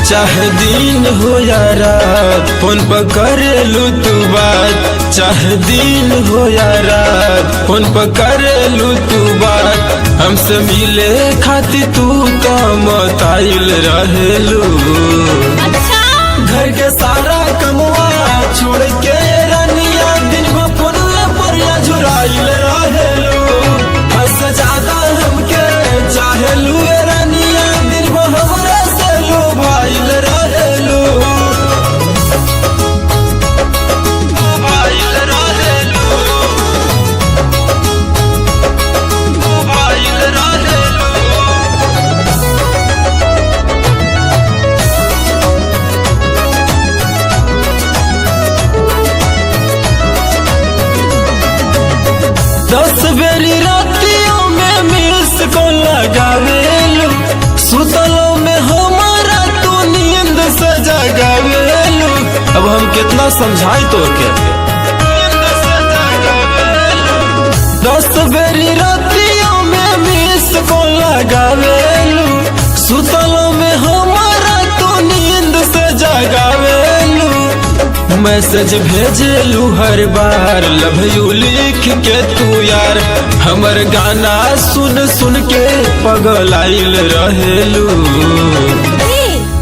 चाहे दिन हो या रात फोन पर करेलू तू बात, चाहे दिन हो या रात फोन पर करेलू तू बात। हमसे मिले खातिर तू तो मताइल रहेलू। घर के सारा कमवा छोड़ के रानिया दिन भर फोन पर या झुराइल रहेलू। हंस ज्यादा हमके चाहेलू रानिया दिन भर हमरा से लुभाइल रहेलू। दस बेरी रातियों में मिस को लगावेलू, सुतलों में हमारा तू नींद से जगावेलू। अब हम कितना समझाई तो के 10 बेरी रातियों में मिस को लगावेलू, सुतलों में हमारा तू नींद से जगावेलू। मैसेज भेजेलू हर बार लव यू लिख के तू यार, हमर गाना सुन सुन के पगलाइल रहेलू।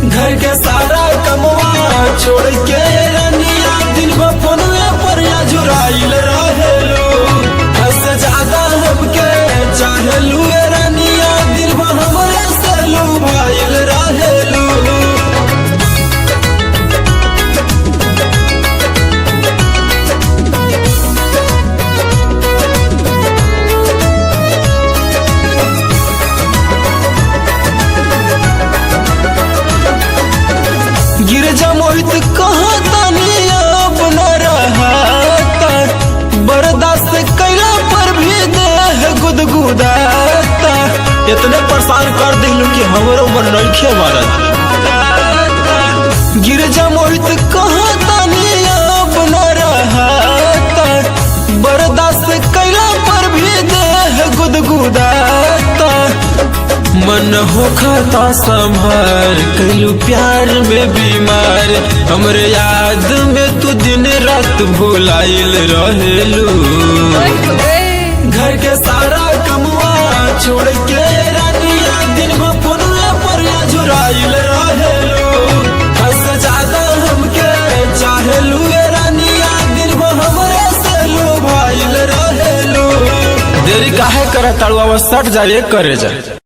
घर के सारा कमवा छोड़ के रानिया दिन भर फोन पर या झुराइल रहेलू। हंस ज्यादा हमके चाहेलू रानिया दिन भर हमरे से लुभाइल रहेलू। गिरजा मोहित कहाँ तानी अब न रहता, बर्दाश्त कैला पर भी देह गुदगुदाता। इतने परेशान कर दिलू कि हमरो मन नइखे मारत। गिरजा मोहित कहाँ तानी अब न रहता, बर्दाश्त कैला पर भी देह गुदगुदाता। मन हो खाता संभार कैलू प्यार में बीमार, हमरे याद में तू दिन रात भुलाइल रहेलू। घर के सारा कमवा छोड़ के रानिया दिन भर फोन पर या झुराइल रहेलू। हंस ज्यादा हमके चाहेलू रानिया दिन भर हमरे से लुभाइल रहेलू। देरी काहे करत ताड़ू, सट जाए करे जा।